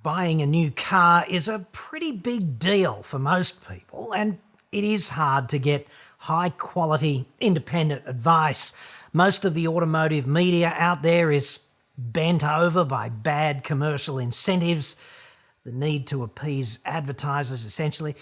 Buying a new car is a pretty big deal for most people, and it is hard to get high-quality, independent advice. Most of the automotive media out there is bent over by bad commercial incentives, the need to appease advertisers, essentially.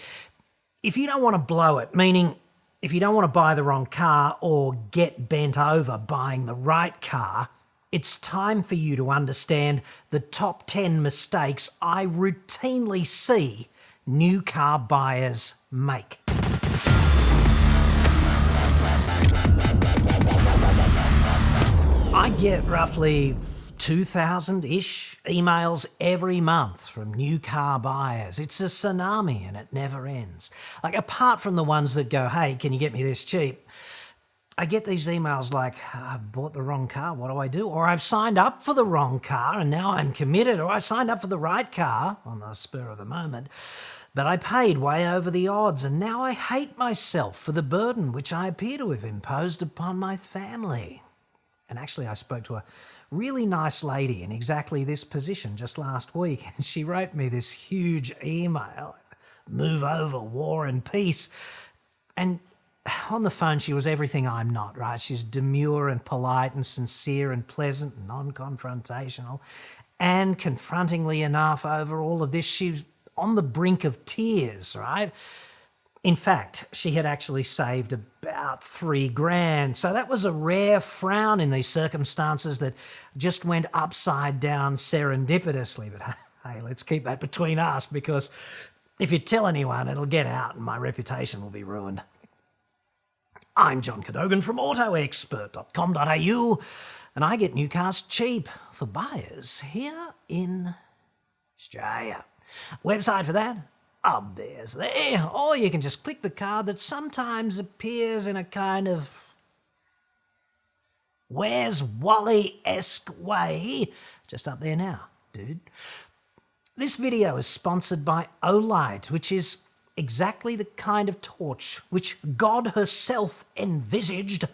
If you don't want to blow it, meaning if you don't want to buy the wrong car or get bent over buying the right car, it's time for you to understand the top 10 mistakes I routinely see new car buyers make. I get roughly 2,000-ish emails every month from new car buyers. It's a tsunami and it never ends. Like, apart from the ones that go, hey, can you get me this cheap? I get these emails like, I've bought the wrong car, what do I do? Or I've signed up for the wrong car and now I'm committed. Or I signed up for the right car on the spur of the moment, but I paid way over the odds and now I hate myself for the burden which I appear to have imposed upon my family. And actually, I spoke to a really nice lady in exactly this position just last week, and she wrote me this huge email, move over, war and peace. And on the phone, she was everything I'm not, right? She's demure and polite and sincere and pleasant and non-confrontational. And confrontingly enough, over all of this, she's on the brink of tears, right? In fact, she had actually saved about $3,000. So that was a rare frown in these circumstances that just went upside down serendipitously. But hey, let's keep that between us, because if you tell anyone, it'll get out and my reputation will be ruined. I'm John Cadogan from AutoExpert.com.au, and I get new cars cheap for buyers here in Australia. Website for that? There's there. Or you can just click the card that sometimes appears in a kind of Where's Wally-esque way just up there now, dude. This video is sponsored by OLIGHT, which is exactly the kind of torch which God herself envisaged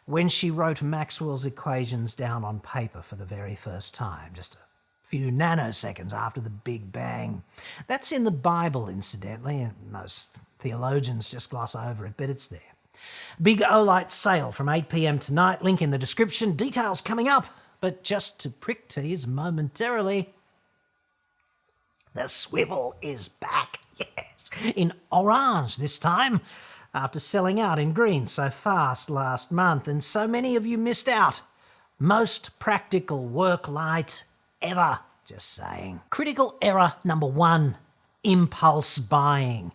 when she wrote Maxwell's equations down on paper for the very first time, just a few nanoseconds after the Big Bang. That's in the Bible, incidentally, and most theologians just gloss over it, but it's there. Big OLIGHT sale from 8 p.m. tonight, link in the description, details coming up, but just to prick tease momentarily, the swivel is back, yes, in orange this time, after selling out in green so fast last month, and so many of you missed out. Most practical work light ever, just saying. Critical error number 1, impulse buying.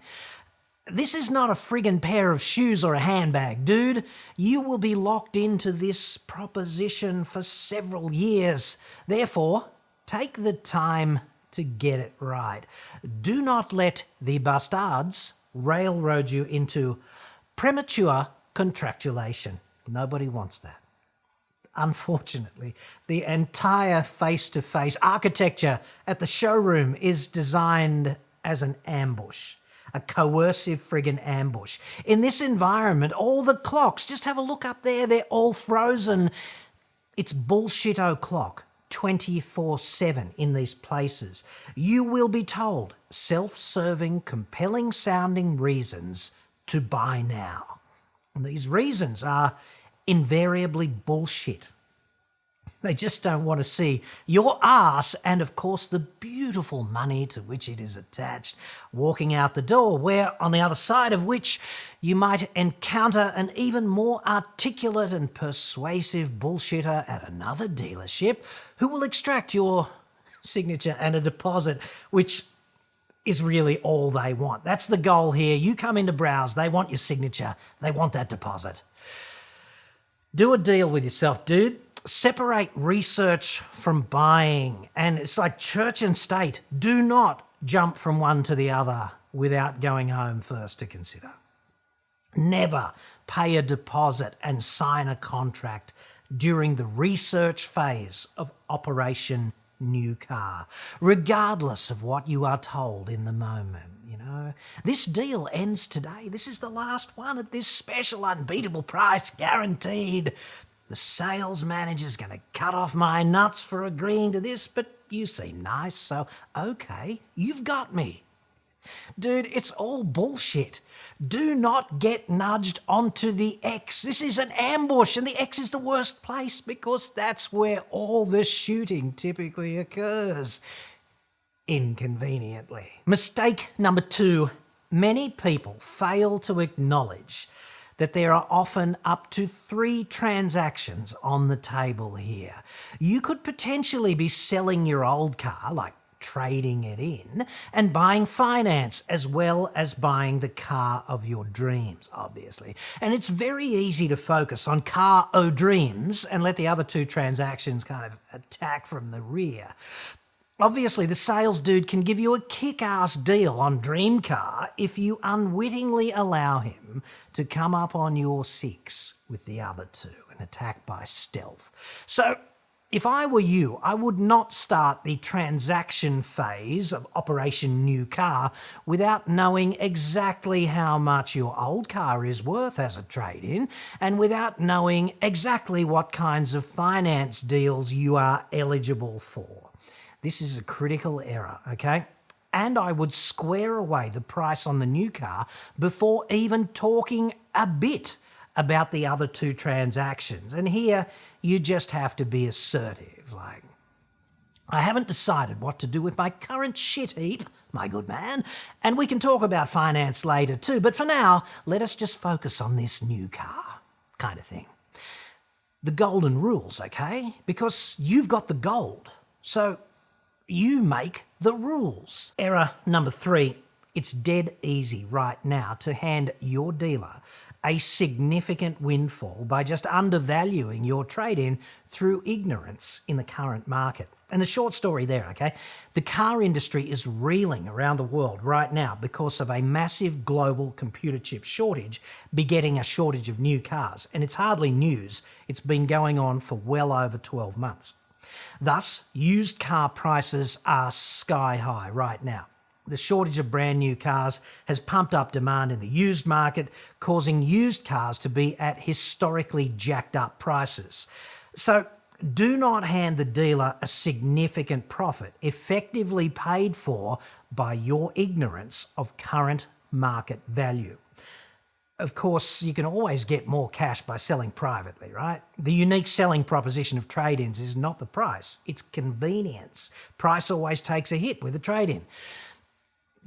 This is not a friggin' pair of shoes or a handbag, dude. You will be locked into this proposition for several years. Therefore, take the time to get it right. Do not let the bastards railroad you into premature contractulation. Nobody wants that. Unfortunately, the entire face-to-face architecture at the showroom is designed as an ambush, a coercive friggin' ambush. In this environment, all the clocks, just have a look up there, they're all frozen. It's bullshit o'clock. 24/7 in these places. You will be told self-serving, compelling-sounding reasons to buy now. And these reasons are invariably bullshit. They just don't want to see your ass and, of course, the beautiful money to which it is attached walking out the door, where, on the other side of which, you might encounter an even more articulate and persuasive bullshitter at another dealership who will extract your signature and a deposit, which is really all they want. That's the goal here. You come in to browse, they want your signature, they want that deposit. Do a deal with yourself, dude. Separate research from buying. And it's like church and state. Do not jump from one to the other without going home first to consider. Never pay a deposit and sign a contract during the research phase of Operation New Car, regardless of what you are told in the moment. You know, this deal ends today. This is the last one at this special unbeatable price, guaranteed. The sales manager's going to cut off my nuts for agreeing to this, but you seem nice, so okay, you've got me. Dude, it's all bullshit. Do not get nudged onto the X. This is an ambush, and the X is the worst place because that's where all the shooting typically occurs. Inconveniently. Mistake number 2. Many people fail to acknowledge that there are often up to 3 transactions on the table here. You could potentially be selling your old car, like trading it in, and buying finance, as well as buying the car of your dreams, obviously. And it's very easy to focus on car o' dreams and let the other 2 transactions kind of attack from the rear. Obviously, the sales dude can give you a kick-ass deal on dream car if you unwittingly allow him to come up on your 6 with the other 2 and attack by stealth. So, if I were you, I would not start the transaction phase of Operation New Car without knowing exactly how much your old car is worth as a trade-in and without knowing exactly what kinds of finance deals you are eligible for. This is a critical error, okay? And I would square away the price on the new car before even talking a bit about the other 2 transactions. And here, you just have to be assertive, like, I haven't decided what to do with my current shit heap, my good man, and we can talk about finance later too, but for now, let us just focus on this new car, kind of thing. The golden rules, okay? Because you've got the gold, so you make the rules. Error number 3, it's dead easy right now to hand your dealer a significant windfall by just undervaluing your trade-in through ignorance in the current market. And the short story there, okay? The car industry is reeling around the world right now because of a massive global computer chip shortage begetting a shortage of new cars. And it's hardly news. It's been going on for well over 12 months. Thus, used car prices are sky high right now. The shortage of brand new cars has pumped up demand in the used market, causing used cars to be at historically jacked up prices. So do not hand the dealer a significant profit effectively paid for by your ignorance of current market value. Of course, you can always get more cash by selling privately, right? The unique selling proposition of trade-ins is not the price, it's convenience. Price always takes a hit with a trade-in.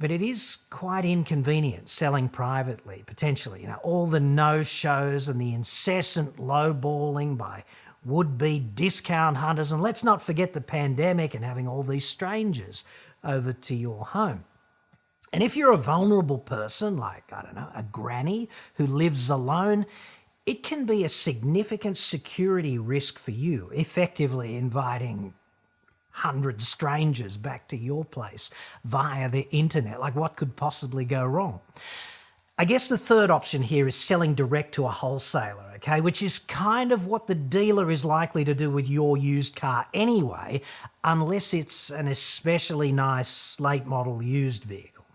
But it is quite inconvenient selling privately, potentially. All the no-shows and the incessant lowballing by would-be discount hunters. And let's not forget the pandemic and having all these strangers over to your home. And if you're a vulnerable person, like, I don't know, a granny who lives alone, it can be a significant security risk for you, effectively inviting 100 strangers back to your place via the internet. Like, what could possibly go wrong? I guess the third option here is selling direct to a wholesaler, okay, which is kind of what the dealer is likely to do with your used car anyway, unless it's an especially nice late model used vehicle.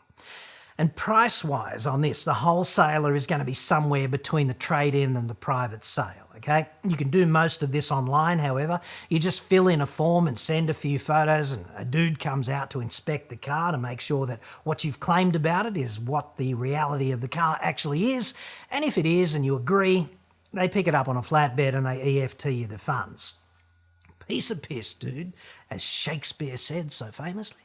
And price-wise on this, the wholesaler is going to be somewhere between the trade-in and the private sale, okay? You can do most of this online, however. You just fill in a form and send a few photos, and a dude comes out to inspect the car to make sure that what you've claimed about it is what the reality of the car actually is. And if it is and you agree, they pick it up on a flatbed and they EFT you the funds. Piece of piss, dude, as Shakespeare said so famously.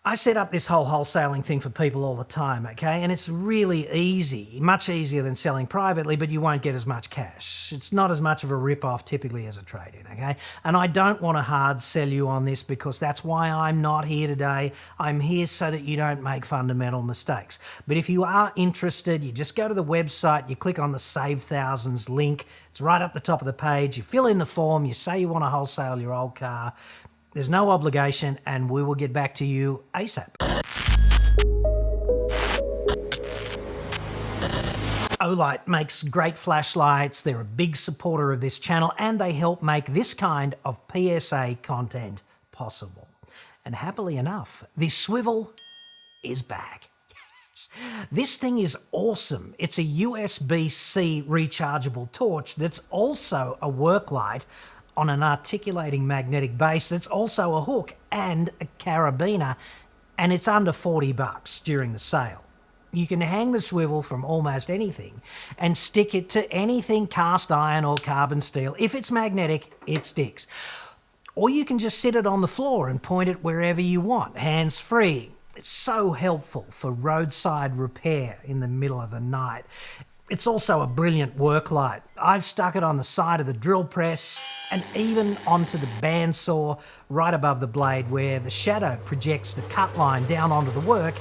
I set up this whole wholesaling thing for people all the time, okay? And it's really easy, much easier than selling privately, but you won't get as much cash. It's not as much of a rip-off typically as a trade-in, okay? And I don't want to hard sell you on this because that's why I'm not here today. I'm here so that you don't make fundamental mistakes. But if you are interested, you just go to the website, you click on the Save Thousands link. It's right up the top of the page. You fill in the form, you say you want to wholesale your old car. There's no obligation, and we will get back to you ASAP. OLIGHT makes great flashlights. They're a big supporter of this channel, and they help make this kind of PSA content possible. And happily enough, the swivel is back. Yes. This thing is awesome. It's a USB-C rechargeable torch that's also a work light on an articulating magnetic base that's also a hook and a carabiner, and it's under $40 during the sale. You can hang the swivel from almost anything and stick it to anything cast iron or carbon steel. If it's magnetic, it sticks. Or you can just sit it on the floor and point it wherever you want, hands-free. It's so helpful for roadside repair in the middle of the night. It's also a brilliant work light. I've stuck it on the side of the drill press and even onto the bandsaw right above the blade, where the shadow projects the cut line down onto the work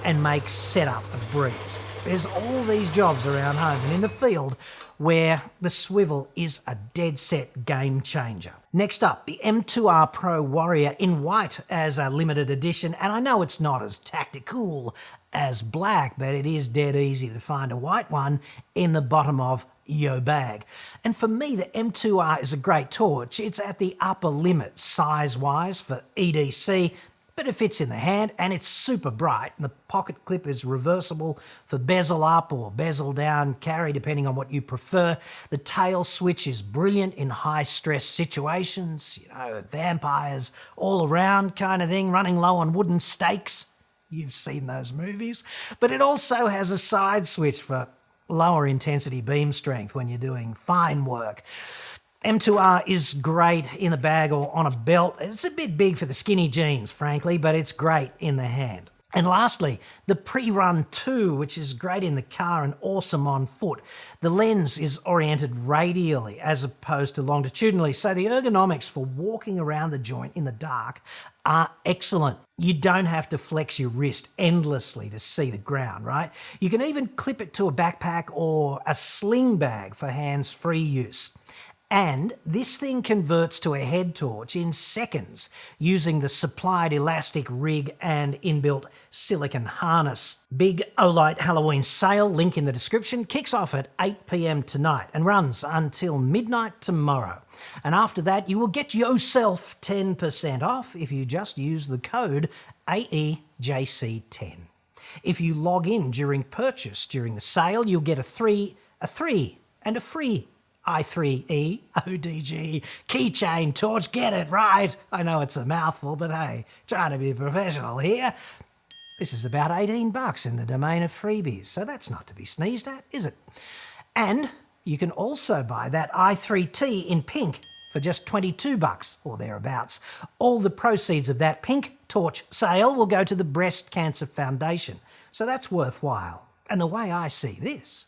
and makes setup a breeze. There's all these jobs around home and in the field where the swivel is a dead set game changer. Next up, the M2R Pro Warrior in white as a limited edition, and I know it's not as tactical as black, but it is dead easy to find a white one in the bottom of your bag. And for me, the M2R is a great torch. It's at the upper limit size-wise for EDC, but it fits in the hand and it's super bright. And the pocket clip is reversible for bezel up or bezel down carry, depending on what you prefer. The tail switch is brilliant in high-stress situations, vampires all around kind of thing, running low on wooden stakes. You've seen those movies. But it also has a side switch for lower intensity beam strength when you're doing fine work. M2R is great in the bag or on a belt. It's a bit big for the skinny jeans, frankly, but it's great in the hand. And lastly, the Pre-Run 2, which is great in the car and awesome on foot. The lens is oriented radially as opposed to longitudinally, so the ergonomics for walking around the joint in the dark are excellent. You don't have to flex your wrist endlessly to see the ground, right? You can even clip it to a backpack or a sling bag for hands-free use. And this thing converts to a head torch in seconds using the supplied elastic rig and inbuilt silicon harness. Big OLIGHT Halloween sale, link in the description, kicks off at 8 p.m. tonight and runs until midnight tomorrow. And after that, you will get yourself 10% off if you just use the code AEJC10. If you log in during purchase during the sale, you'll get a free i3E ODG keychain torch. Get it right. I know it's a mouthful, but hey, trying to be professional here. This is about $18 in the domain of freebies, so that's not to be sneezed at, is it? And you can also buy that i3T in pink for just $22 or thereabouts. All the proceeds of that pink torch sale will go to the Breast Cancer Foundation, so that's worthwhile. And the way I see this,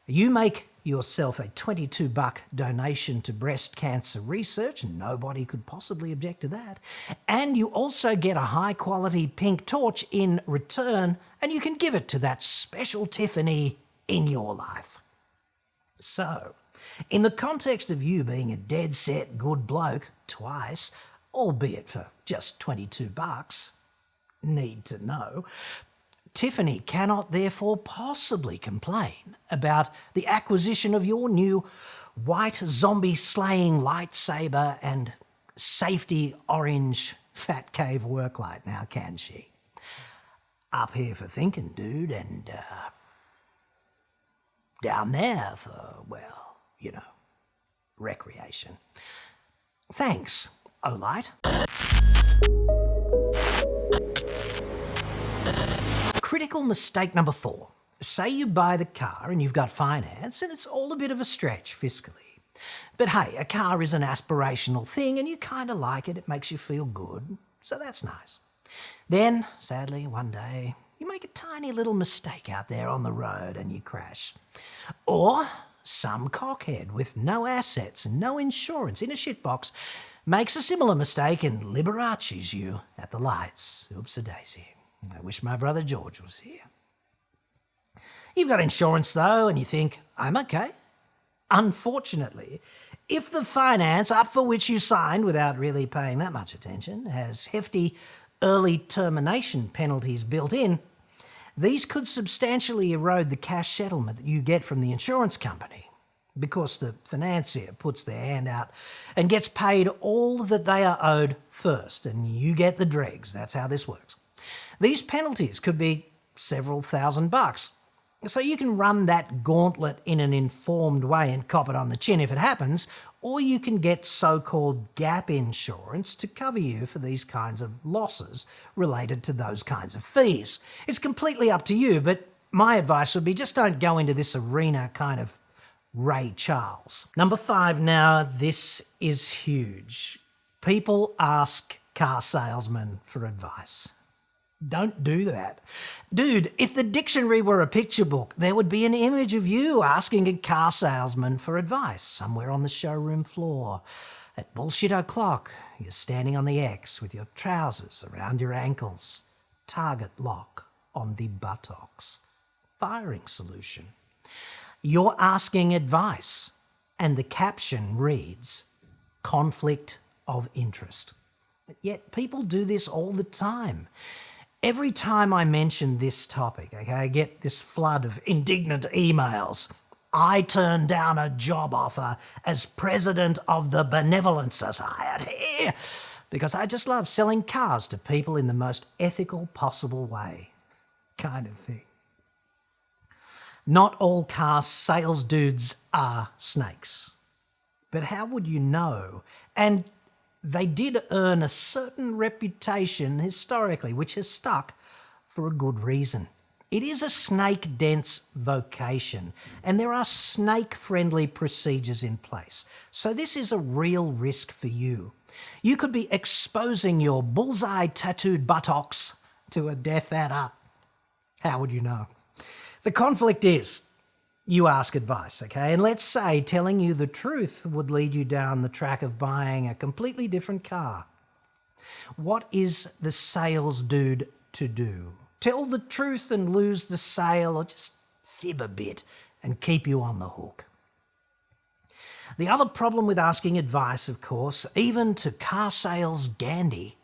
you make yourself a $22 donation to breast cancer research, and nobody could possibly object to that. And you also get a high-quality pink torch in return, and you can give it to that special Tiffany in your life. So, in the context of you being a dead-set good bloke twice, albeit for just $22, need to know, Tiffany cannot therefore possibly complain about the acquisition of your new white zombie-slaying lightsaber and safety orange fat cave worklight, now can she? Up here for thinking, dude, and down there for, well, recreation. Thanks, OLIGHT. Critical mistake number 4. Say you buy the car and you've got finance and it's all a bit of a stretch fiscally. But hey, a car is an aspirational thing and you kind of like it. It makes you feel good, so that's nice. Then, sadly, one day, you make a tiny little mistake out there on the road and you crash. Or some cockhead with no assets and no insurance in a shitbox makes a similar mistake and Liberace's you at the lights. Oops-a-daisy. I wish my brother George was here. You've got insurance though, and you think, I'm okay. Unfortunately, if the finance up for which you signed without really paying that much attention has hefty early termination penalties built in, these could substantially erode the cash settlement that you get from the insurance company, because the financier puts their hand out and gets paid all that they are owed first, and you get the dregs. That's how this works. These penalties could be several $1,000s. So you can run that gauntlet in an informed way and cop it on the chin if it happens, or you can get so-called gap insurance to cover you for these kinds of losses related to those kinds of fees. It's completely up to you, but my advice would be just don't go into this arena kind of Ray Charles. Number 5 now, this is huge. People ask car salesmen for advice. Don't do that. Dude, if the dictionary were a picture book, there would be an image of you asking a car salesman for advice somewhere on the showroom floor. At bullshit o'clock, you're standing on the X with your trousers around your ankles. Target lock on the buttocks. Firing solution. You're asking advice, and the caption reads, conflict of interest. But yet people do this all the time. Every time I mention this topic, okay, I get this flood of indignant emails. I turned down a job offer as president of the Benevolent Society because I just love selling cars to people in the most ethical possible way, kind of thing. Not all car sales dudes are snakes. But how would you know? And they did earn a certain reputation historically, which has stuck for a good reason. It is a snake-dense vocation, and there are snake-friendly procedures in place. So this is a real risk for you. You could be exposing your bullseye tattooed buttocks to a death adder. How would you know? The conflict is, you ask advice, okay? And let's say telling you the truth would lead you down the track of buying a completely different car. What is the sales dude to do? Tell the truth and lose the sale, or just fib a bit and keep you on the hook? The other problem with asking advice, of course, even to car sales Gandhi,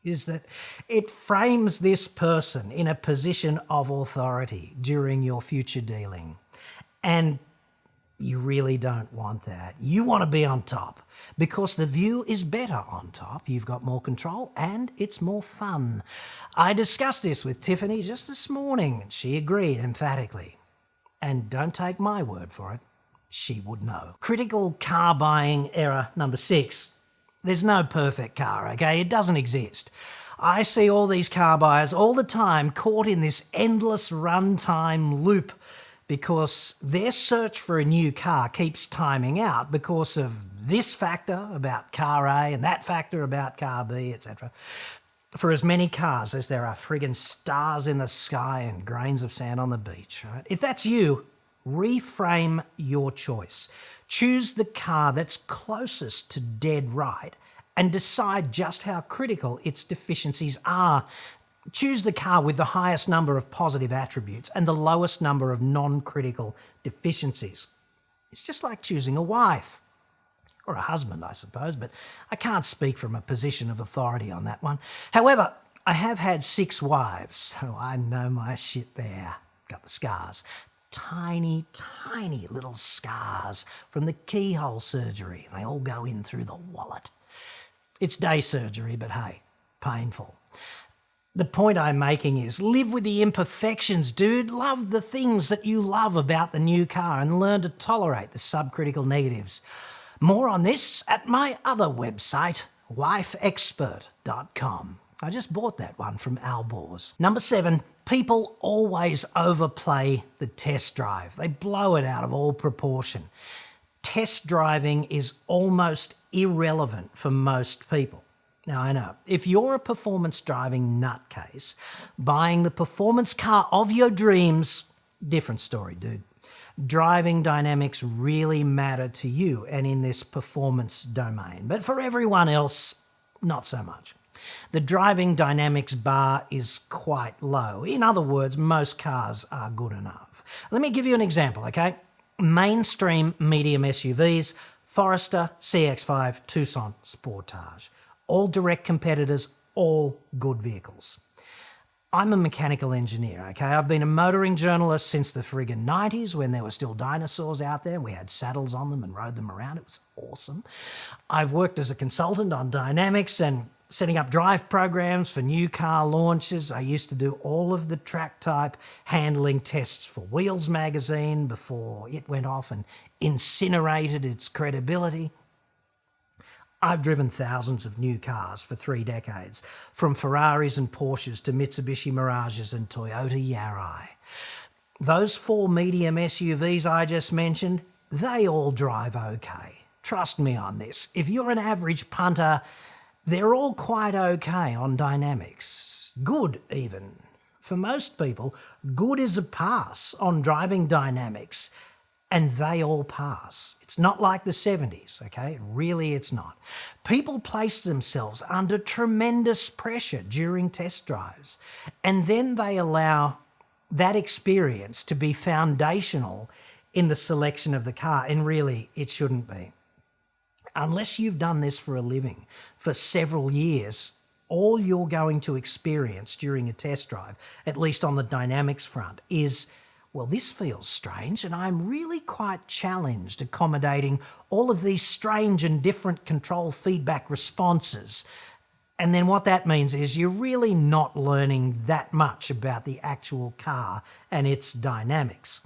is that it frames this person in a position of authority during your future dealing. And you really don't want that. You want to be on top because the view is better on top. You've got more control and it's more fun. I discussed this with Tiffany just this morning and she agreed emphatically. And don't take my word for it, she would know. Critical car buying error number 6. There's no perfect car, okay? It doesn't exist. I see all these car buyers all the time caught in this endless runtime loop because their search for a new car keeps timing out because of this factor about car A and that factor about car B, etc. For as many cars as there are friggin' stars in the sky and grains of sand on the beach, right? If that's you, reframe your choice. Choose the car that's closest to dead right and decide just how critical its deficiencies are. Choose the car with the highest number of positive attributes and the lowest number of non-critical deficiencies. It's just like choosing a wife. Or a husband, I suppose, but I can't speak from a position of authority on that one. However, I have had 6 wives, so I know my shit there. Got the scars. Tiny, tiny little scars from the keyhole surgery. They all go in through the wallet. It's day surgery, but hey, painful. The point I'm making is live with the imperfections, dude. Love the things that you love about the new car and learn to tolerate the subcritical negatives. More on this at my other website, wifeexpert.com. I just bought that one from Al Bors. Number 7, people always overplay the test drive. They blow it out of all proportion. Test driving is almost irrelevant for most people. Now, I know, if you're a performance driving nutcase, buying the performance car of your dreams, different story, dude. Driving dynamics really matter to you and in this performance domain. But for everyone else, not so much. The driving dynamics bar is quite low. In other words, most cars are good enough. Let me give you an example, okay? Mainstream medium SUVs, Forester, CX-5, Tucson, Sportage. All direct competitors, all good vehicles. I'm a mechanical engineer, okay? I've been a motoring journalist since the friggin' 90s when there were still dinosaurs out there and we had saddles on them and rode them around. It was awesome. I've worked as a consultant on dynamics and setting up drive programs for new car launches. I used to do all of the track type handling tests for Wheels magazine before it went off and incinerated its credibility. I've driven thousands of new cars for 3 decades, from Ferraris and Porsches to Mitsubishi Mirages and Toyota Yaris. Those 4 medium SUVs I just mentioned, they all drive okay. Trust me on this. If you're an average punter, they're all quite okay on dynamics. Good, even. For most people, good is a pass on driving dynamics, and they all pass. It's not like the 70s, okay? Really, it's not. People place themselves under tremendous pressure during test drives, and then they allow that experience to be foundational in the selection of the car, and really, it shouldn't be. Unless you've done this for a living for several years, all you're going to experience during a test drive, at least on the dynamics front, is, well, this feels strange and I'm really quite challenged accommodating all of these strange and different control feedback responses. And then what that means is you're really not learning that much about the actual car and its dynamics.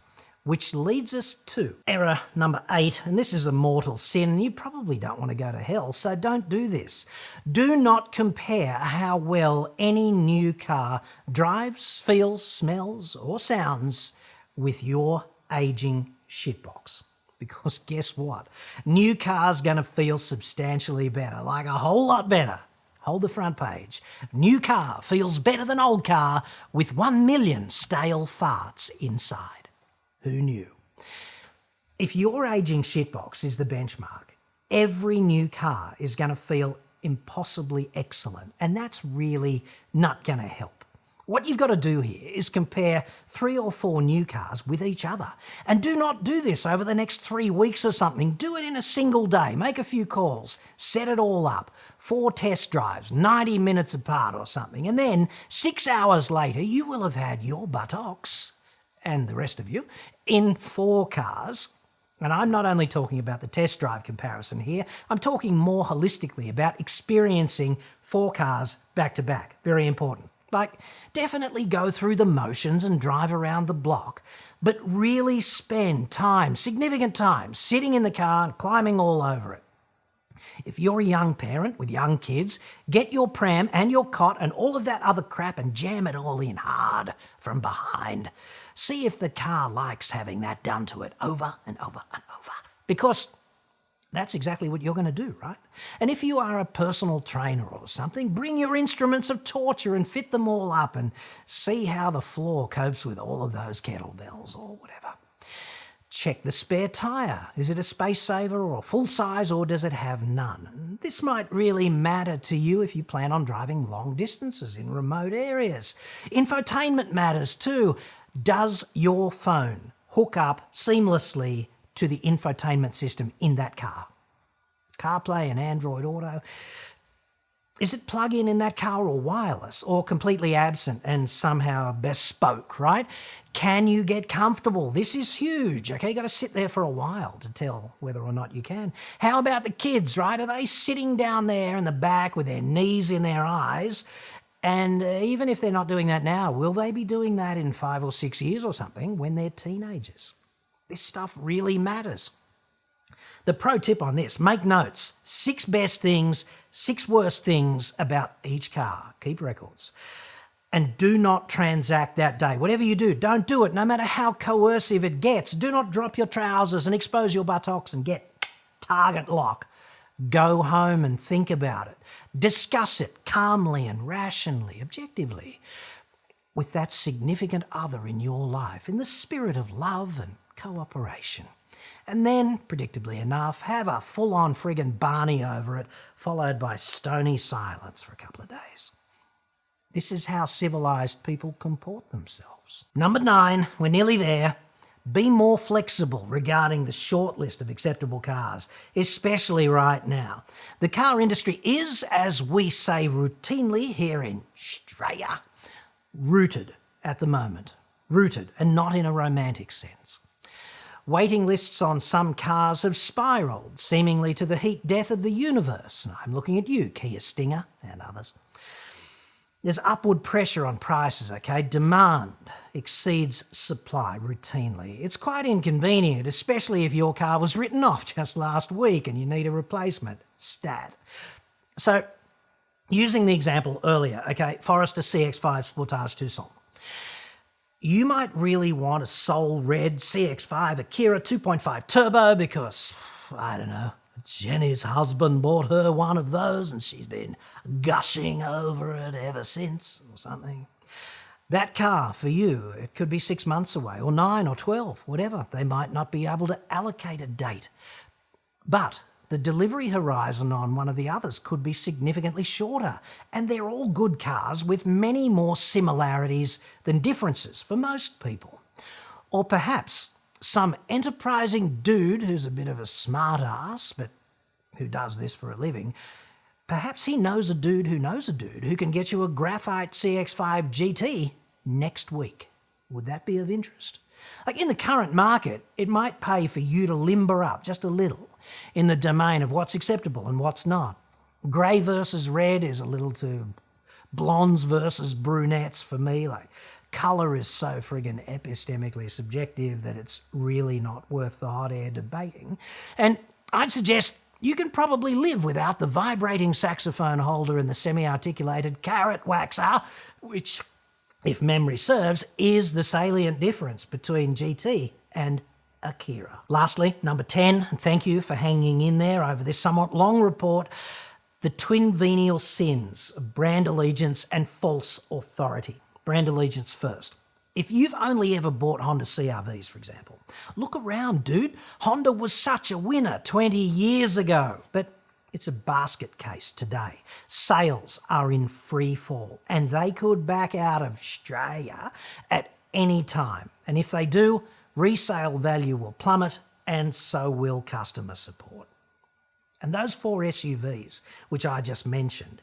Which leads us to error number 8, and this is a mortal sin. You probably don't want to go to hell, so don't do this. Do not compare how well any new car drives, feels, smells, or sounds with your aging shitbox. Because guess what? New car's going to feel substantially better, like a whole lot better. Hold the front page. New car feels better than old car with 1 million stale farts inside. Who knew? If your aging shitbox is the benchmark, every new car is going to feel impossibly excellent, and that's really not going to help. What you've got to do here is compare 3 or 4 new cars with each other. And do not do this over the next 3 weeks or something. Do it in a single day. Make a few calls. Set it all up. 4 test drives, 90 minutes apart or something. And then 6 hours later, you will have had your buttocks, and the rest of you, in 4 cars. And I'm not only talking about the test drive comparison here, I'm talking more holistically about experiencing 4 cars back to back. Very important. Like, definitely go through the motions and drive around the block, but really spend time, significant time, sitting in the car and climbing all over it. If you're a young parent with young kids, get your pram and your cot and all of that other crap and jam it all in hard from behind. See if the car likes having that done to it over and over and over. Because that's exactly what you're going to do, right? And if you are a personal trainer or something, bring your instruments of torture and fit them all up and see how the floor copes with all of those kettlebells or whatever. Check the spare tyre. Is it a space saver or full size, or does it have none? This might really matter to you if you plan on driving long distances in remote areas. Infotainment matters too. Does your phone hook up seamlessly to the infotainment system in that car? CarPlay and Android Auto. Is it plug-in in that car or wireless or completely absent and somehow bespoke, right? Can you get comfortable? This is huge, okay? You've got to sit there for a while to tell whether or not you can. How about the kids, right? Are they sitting down there in the back with their knees in their eyes? And even if they're not doing that now, will they be doing that in 5 or 6 years or something when they're teenagers? This stuff really matters. The pro tip on this, make notes. 6 best things, 6 worst things about each car. Keep records. And do not transact that day. Whatever you do, don't do it, no matter how coercive it gets. Do not drop your trousers and expose your buttocks and get target lock. Go home and think about it. Discuss it calmly and rationally, objectively, with that significant other in your life, in the spirit of love and cooperation. And then, predictably enough, have a full-on friggin' Barney over it, followed by stony silence for a couple of days. This is how civilised people comport themselves. Number 9, we're nearly there. Be more flexible regarding the short list of acceptable cars, especially right now. The car industry is, as we say routinely here in Australia, rooted at the moment. Rooted, and not in a romantic sense. Waiting lists on some cars have spiralled, seemingly to the heat death of the universe. I'm looking at you, Kia Stinger, and others. There's upward pressure on prices, okay? Demand exceeds supply routinely. It's quite inconvenient, especially if your car was written off just last week and you need a replacement. Stat. So, using the example earlier, okay, Forester CX-5 Sportage Tucson. You might really want a Soul Red CX-5 Akira 2.5 Turbo because, I don't know, Jenny's husband bought her one of those and she's been gushing over it ever since or something. That car, for you, it could be 6 months away or 9 or 12, whatever. They might not be able to allocate a date. But the delivery horizon on one of the others could be significantly shorter, and they're all good cars with many more similarities than differences for most people. Or perhaps some enterprising dude who's a bit of a smart ass, but who does this for a living, perhaps he knows a dude who can get you a graphite CX-5 GT next week. Would that be of interest? Like in the current market, it might pay for you to limber up just a little in the domain of what's acceptable and what's not. Grey versus red is a little too blondes versus brunettes for me. Like, colour is so friggin' epistemically subjective that it's really not worth the hot air debating. And I'd suggest you can probably live without the vibrating saxophone holder and the semi-articulated carrot waxer, which, if memory serves, is the salient difference between GT and Akira. Lastly, number 10, and thank you for hanging in there over this somewhat long report, the twin venial sins of brand allegiance and false authority. Brand allegiance first. If you've only ever bought Honda CR-Vs, for example, look around, dude. Honda was such a winner 20 years ago, but it's a basket case today. Sales are in free fall, and they could back out of Australia at any time. And if they do, resale value will plummet, and so will customer support. And those 4 SUVs, which I just mentioned,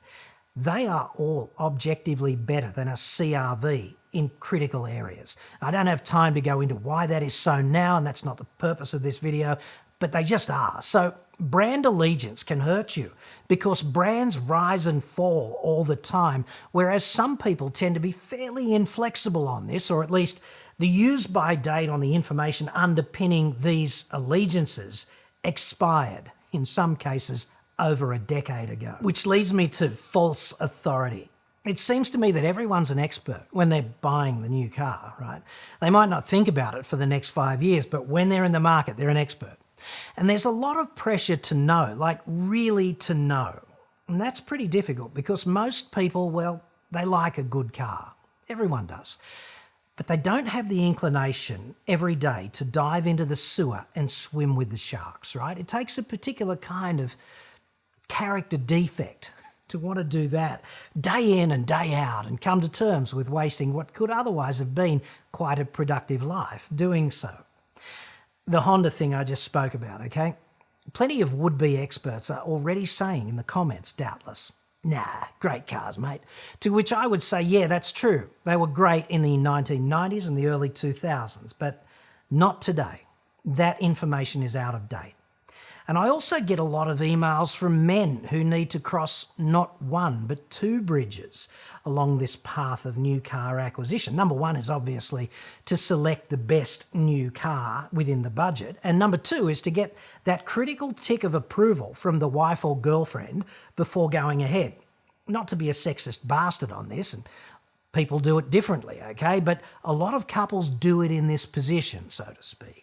they are all objectively better than a CR-V in critical areas. I don't have time to go into why that is so now, and that's not the purpose of this video, but they just are. So brand allegiance can hurt you because brands rise and fall all the time, whereas some people tend to be fairly inflexible on this, or at least the use-by date on the information underpinning these allegiances expired, in some cases over a decade ago. Which leads me to false authority. It seems to me that everyone's an expert when they're buying the new car, right? They might not think about it for the next 5 years, but when they're in the market, they're an expert. And there's a lot of pressure to know, like really to know. And that's pretty difficult because most people, well, they like a good car. Everyone does. But they don't have the inclination every day to dive into the sewer and swim with the sharks, right? It takes a particular kind of character defect to want to do that day in and day out and come to terms with wasting what could otherwise have been quite a productive life doing so. The Honda thing I just spoke about, okay? Plenty of would-be experts are already saying in the comments, doubtless, nah, great cars, mate. To which I would say, yeah, that's true. They were great in the 1990s and the early 2000s, but not today. That information is out of date. And I also get a lot of emails from men who need to cross not one, but 2 bridges along this path of new car acquisition. Number 1 is obviously to select the best new car within the budget. And number 2 is to get that critical tick of approval from the wife or girlfriend before going ahead. Not to be a sexist bastard on this, and people do it differently, okay? But a lot of couples do it in this position, so to speak.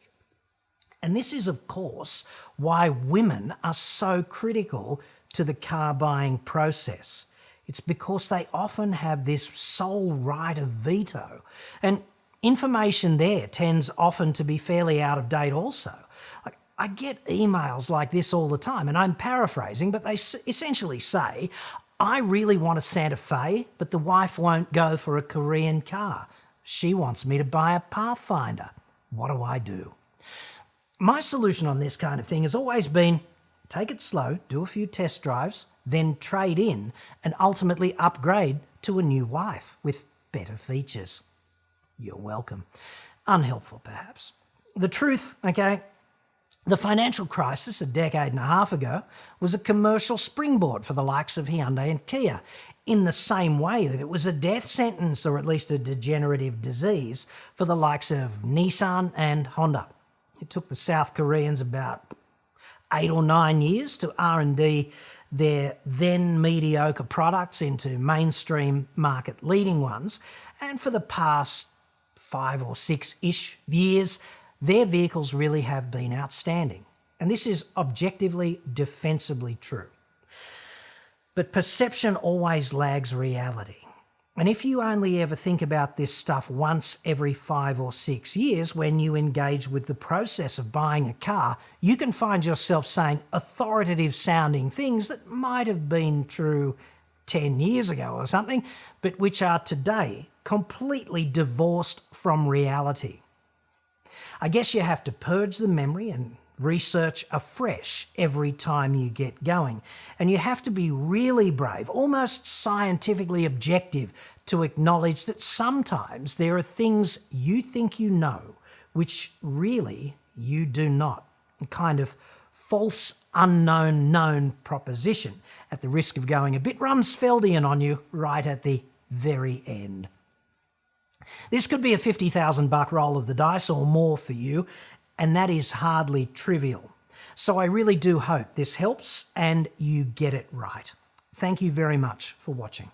And this is, of course, why women are so critical to the car buying process. It's because they often have this sole right of veto. And information there tends often to be fairly out of date also. Like, I get emails like this all the time, and I'm paraphrasing, but they essentially say, I really want a Santa Fe, but the wife won't go for a Korean car. She wants me to buy a Pathfinder. What do I do? My solution on this kind of thing has always been take it slow, do a few test drives, then trade in and ultimately upgrade to a new wife with better features. You're welcome. Unhelpful, perhaps. The truth, okay, the financial crisis a decade and a half ago was a commercial springboard for the likes of Hyundai and Kia, in the same way that it was a death sentence, or at least a degenerative disease, for the likes of Nissan and Honda. It took the South Koreans about 8 or 9 years to R&D their then mediocre products into mainstream market leading ones, and for the past 5 or 6-ish years, their vehicles really have been outstanding. And this is objectively, defensibly true. But perception always lags reality. And if you only ever think about this stuff once every 5 or 6 years when you engage with the process of buying a car, you can find yourself saying authoritative sounding things that might have been true 10 years ago or something, but which are today completely divorced from reality. I guess you have to purge the memory and research afresh every time you get going. And you have to be really brave, almost scientifically objective, to acknowledge that sometimes there are things you think you know, which really you do not. A kind of false unknown known proposition, at the risk of going a bit Rumsfeldian on you right at the very end. This could be a $50,000 roll of the dice or more for you, and that is hardly trivial. So I really do hope this helps and you get it right. Thank you very much for watching.